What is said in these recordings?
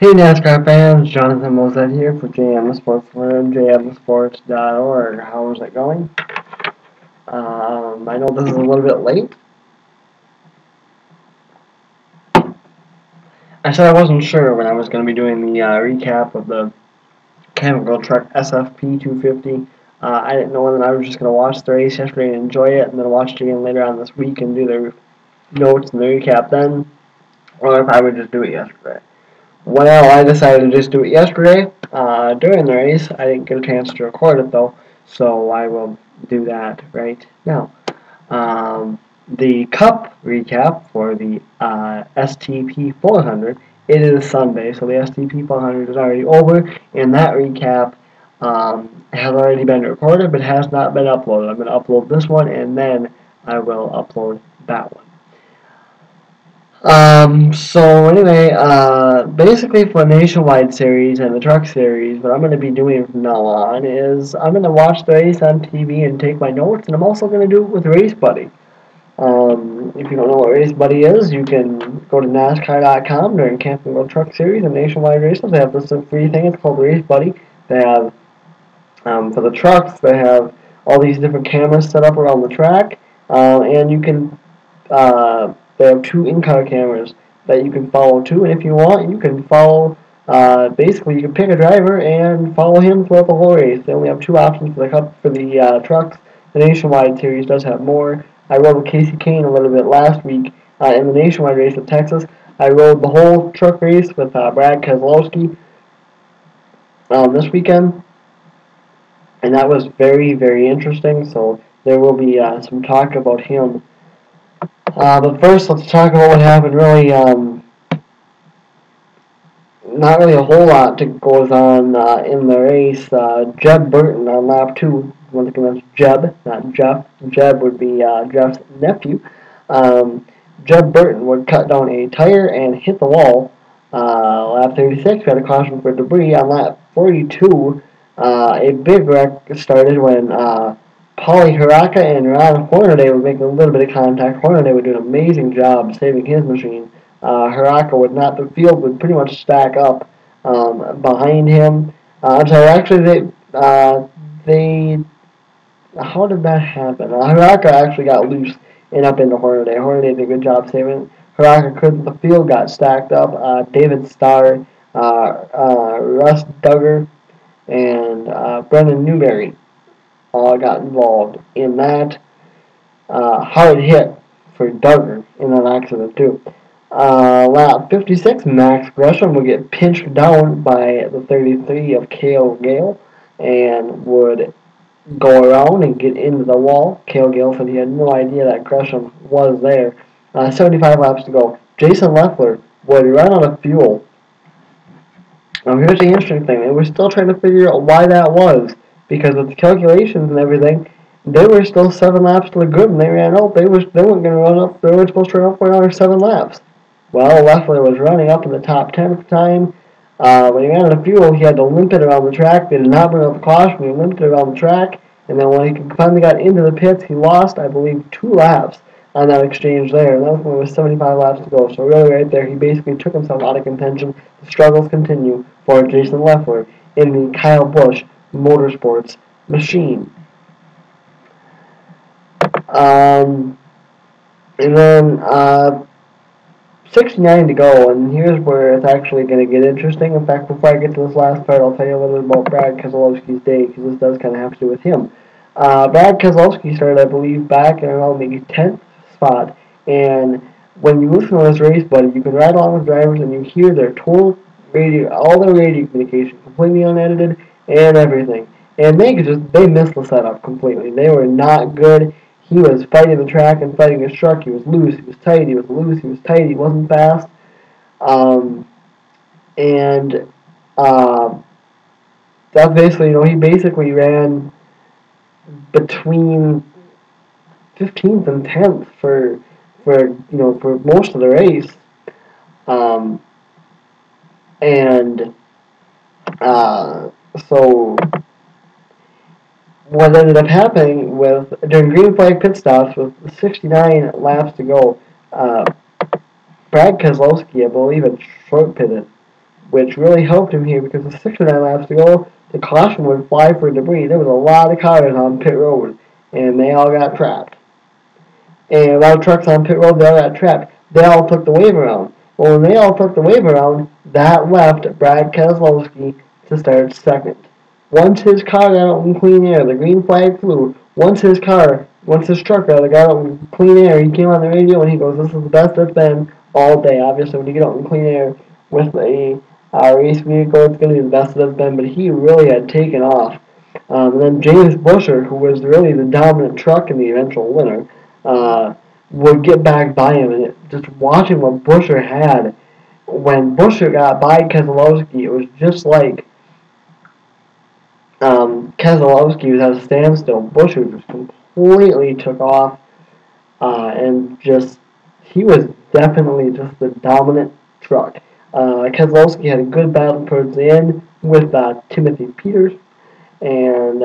Hey NASCAR fans, Jonathan Mozet here for JM the Sports Forum, jmthesports.org. How is it going? I know this is a little bit late. I said I wasn't sure when I was going to be doing the recap of the Chemical Truck SFP 250. I didn't know whether I was just going to watch the race yesterday and enjoy it, and then watch it again later on this week and do the notes and the recap then, or if I would just do it yesterday. Well, I decided to just do it yesterday during the race. I didn't get a chance to record it though, so I will do that right now. The Cup recap for the STP 400, it is Sunday, so the STP 400 is already over, and that recap has already been recorded but has not been uploaded. I'm going to upload this one, and then I will upload that one. So anyway, basically for the Nationwide Series and the Truck Series, what I'm going to be doing from now on is I'm going to watch the race on TV and take my notes, and I'm also going to do it with RaceBuddy. If you don't know what RaceBuddy is, you can go to NASCAR.com during Camping World Truck Series and Nationwide races. They have this free thing, it's called RaceBuddy. They have, for the trucks, they have all these different cameras set up around the track, and you can, they have 2 in-car cameras that you can follow too, and if you want, you can follow, basically you can pick a driver and follow him throughout the whole race. They only have 2 options for the trucks. The Nationwide Series does have more. I rode with Casey Kane a little bit last week in the Nationwide race at Texas. I rode the whole truck race with Brad Keselowski this weekend, and that was very, very interesting, so there will be some talk about him. But first, let's talk about what happened. Really, not really a whole lot goes on in the race. Jeb Burton on lap 2. Once again, that's Jeb, not Jeff. Jeb would be Jeff's nephew. Jeb Burton would cut down a tire and hit the wall. Lap 36, we had a caution for debris. On lap 42, a big wreck started when Paulie Haraka and Ron Hornaday were making a little bit of contact. Hornaday would do an amazing job saving his machine. Haraka would not. The field would pretty much stack up behind him. I'm sorry, actually, they how did that happen? Haraka actually got loose and up into Hornaday. Hornaday did a good job saving it. Haraka couldn't. The field got stacked up. David Starr, Russ Duggar, and Brendan Newberry all got involved in that. Hard hit for Duggar in that accident too. Lap 56, Max Gresham would get pinched down by the 33 of Cale Gale and would go around and get into the wall. Cale Gale said he had no idea that Gresham was there. 75 laps to go. Jason Leffler would run out of fuel. Now here's the interesting thing. They were still trying to figure out why that was, because with the calculations and everything, they were still 7 laps to the good, and they ran out. They weren't going to run up. They weren't supposed to run up for another 7 laps. Well, Leffler was running up in the top 10 at the time. When he ran out of fuel, he had to limp it around the track. They did not bring up the caution. He limped it around the track, and then when he finally got into the pits, he lost, I believe, 2 laps on that exchange there, and that was when it was 75 laps to go. So really, right there, he basically took himself out of contention. The struggles continue for Jason Leffler in the Kyle Busch Motorsports machine. And then 69 to go, and here's where it's actually going to get interesting. In fact, before I get to this last part, I'll tell you a little bit about Brad Keselowski's day, because this does kind of have to do with him. Brad Keselowski started, I believe, back in around maybe 10th spot, and when you listen to this RaceBuddy, you can ride along with drivers and you hear their total radio, all their radio communication, completely unedited and everything. And they missed the setup completely. They were not good. He was fighting the track and fighting his truck. He was loose, he was tight, he was loose, he was tight, he wasn't fast. That's basically, he basically ran between 15th and 10th for most of the race. So what ended up happening during green flag pit stops with 69 laps to go, Brad Keselowski, I believe, had short pitted which really helped him here because with 69 laps to go, the caution would fly for debris. There was a lot of cars on pit road, and they all got trapped. And a lot of trucks on pit road, they all got trapped. They all took the wave around. Well, when they all took the wave around, that left Brad Keselowski to start second. Once his car got out in clean air, the green flag flew. Once his truck got out in clean air, he came on the radio and he goes, "This is the best it's been all day." Obviously, when you get out in clean air with a race vehicle, it's going to be the best it's been, but he really had taken off. And then James Buescher, who was really the dominant truck in the eventual winner, would get back by him. And just watching what Buescher had, when Buescher got by Keselowski, it was just like Keselowski was at a standstill. Buescher just completely took off, and he was definitely just the dominant truck. Keselowski had a good battle towards the end with Timothy Peters, and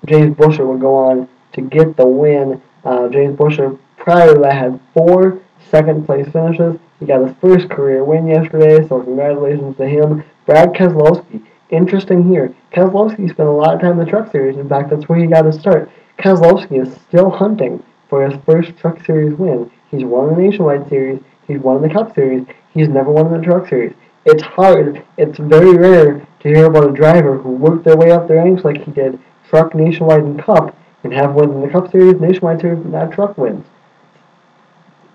James Buescher would go on to get the win. James Buescher, prior to that, had 4 second-place finishes. He got his first career win yesterday, so congratulations to him. Brad Keselowski, interesting here. Keselowski spent a lot of time in the Truck Series. In fact, that's where he got his start. Keselowski is still hunting for his first Truck Series win. He's won the Nationwide Series. He's won the Cup Series. He's never won the Truck Series. It's hard. It's very rare to hear about a driver who worked their way up the ranks like he did, Truck, Nationwide, and Cup, and have wins in the Cup Series, Nationwide Series, and not Truck wins.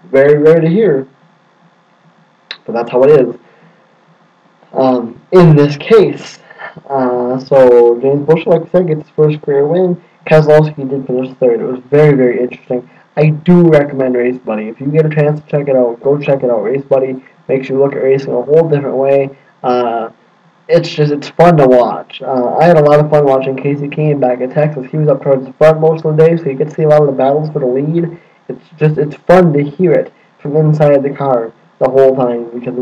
Very rare to hear, but that's how it is. In this case, so James Buescher, like I said, gets his first career win. Keselowski did finish third. It was very, very interesting. I do recommend RaceBuddy. If you get a chance to check it out, go check it out. RaceBuddy makes you look at racing a whole different way. It's fun to watch. I had a lot of fun watching Casey Kane back at Texas. He was up towards the front most of the day, so you get to see a lot of the battles for the lead. It's fun to hear it from inside the car the whole time because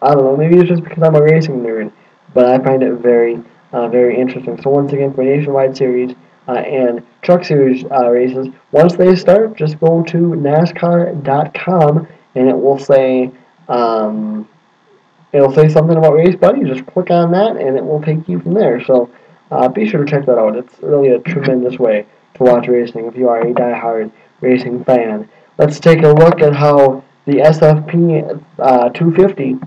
I don't know, maybe it's just because I'm a racing nerd, but I find it very, very interesting. So once again, for Nationwide Series and Truck Series races, once they start, just go to NASCAR.com and it will say something about RaceBuddy. Just click on that and it will take you from there. So be sure to check that out. It's really a tremendous way to watch racing if you are a die-hard racing fan. Let's take a look at how the SFP 250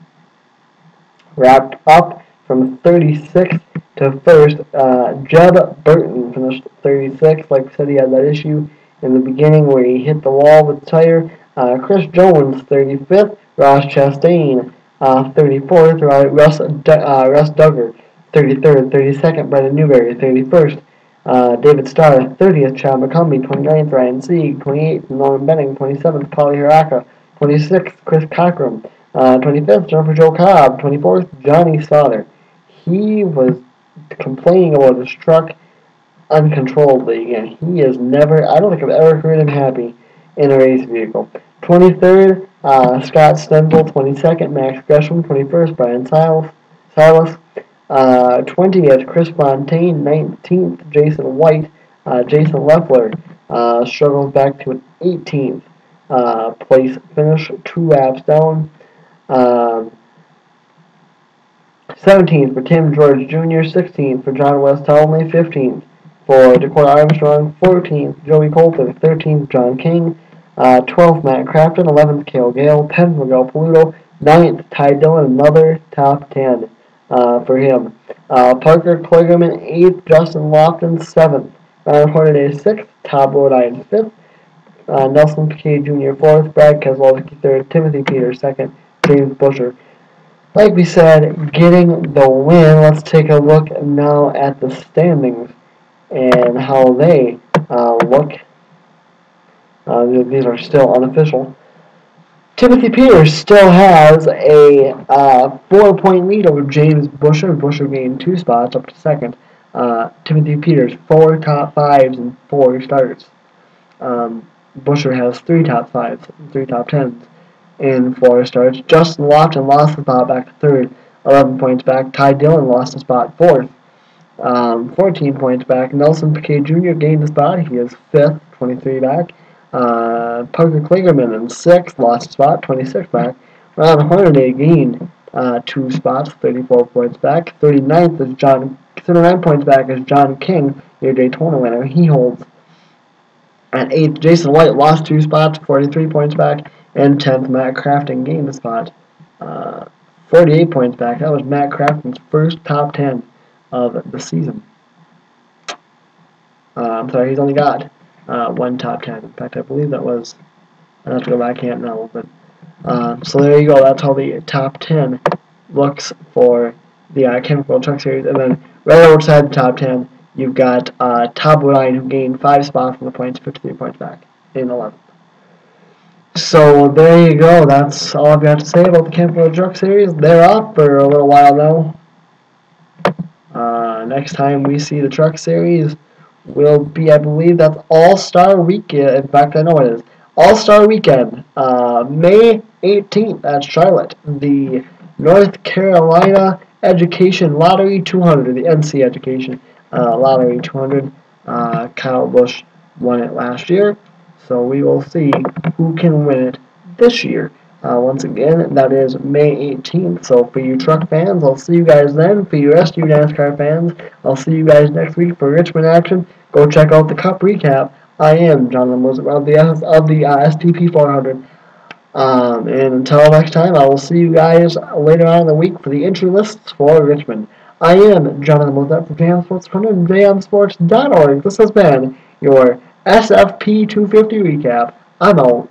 wrapped up from 36th to 1st. Jeb Burton finished 36th. Like I said, he had that issue in the beginning where he hit the wall with the tire. Chris Jones, 35th. Ross Chastain, 34th. Russ Duggar, 33rd. 32nd. Brendan Newberry, 31st. David Starr, 30th. Chad McCumbee, 29th. Ryan Sieg, 28th. Norman Benning, 27th. Paulie Haraka, 26th. Chris Cockrum, 25th. Jennifer Joe Cobb, 24th. Johnny Sauter. He was complaining about his truck uncontrollably again. He is never, I don't think I've ever heard him happy in a race vehicle. 23rd, Scott Stenzel. 22nd, Max Gresham. 21st, Brian Silas. 20th, Chris Fontaine. 19th, Jason White. Jason Leffler struggles back to an 18th place finish, 2 laps down. 17th for Tim George Jr., 16th for John Westhelme, 15th for Dakota Armstrong, 14th Joey Coulter, 13th John King, 12th Matt Crafton, 11th Cale Gale, 10th Miguel Paludo, 9th Ty Dillon, another top 10 for him. Parker Kligerman, 8th, Justin Lofton, 7th, Ryan Hornaday, 6th, Todd Bodine, 5th, Nelson Piquet Jr., 4th, Brad Keselowski, 3rd, Timothy Peters, 2nd, James Buescher. Like we said, getting the win. Let's take a look now at the standings and how they look. These are still unofficial. Timothy Peters still has a 4-point lead over James Buescher. Buescher gained 2 spots up to 2nd. Timothy Peters, 4 top 5s and 4 starts. Buescher has 3 top 5s and 3 top 10s. In 4 starts. Justin Lofton lost the spot back to 3rd, 11 points back. Ty Dillon lost the spot 4th, 14 points back. Nelson Piquet Jr. gained the spot. He is 5th, 23 back. Parker Kligerman in 6th, lost the spot, 26 back. Ron Hornaday gained 2 spots, 34 points back. 39 points back is John King, your Daytona winner. He holds at 8th. Jason White lost 2 spots, 43 points back. And 10th, Matt Crafton gained a spot, 48 points back. That was Matt Crafton's first top 10 of the season. I'm sorry, he's only got 1 top 10. In fact, I believe that was, I have to go back, I can't know. But so there you go. That's how the top 10 looks for the Chemical Truck Series. And then right outside the top 10, you've got Todd Ryan, who gained 5 spots from the points, 53 points back in 11th. So there you go. That's all I've got to say about the Chemical Truck Series. They're up for a little while now. Next time we see the Truck Series will be, I believe that's All-Star Weekend. In fact, I know it is. All-Star Weekend, May 18th at Charlotte. The North Carolina Education Lottery 200, the NC Education Lottery 200. Kyle Busch won it last year, so we will see who can win it this year. Once again, that is May 18th. So for you truck fans, I'll see you guys then. For you rest of you NASCAR fans, I'll see you guys next week for Richmond action. Go check out the Cup recap. I am Jonathan Moser of the STP 400. And until next time, I will see you guys later on in the week for the entry lists for Richmond. I am Jonathan Moser from JM Sports Corner and JMSports.org. This has been your SFP 250 recap. I'm out.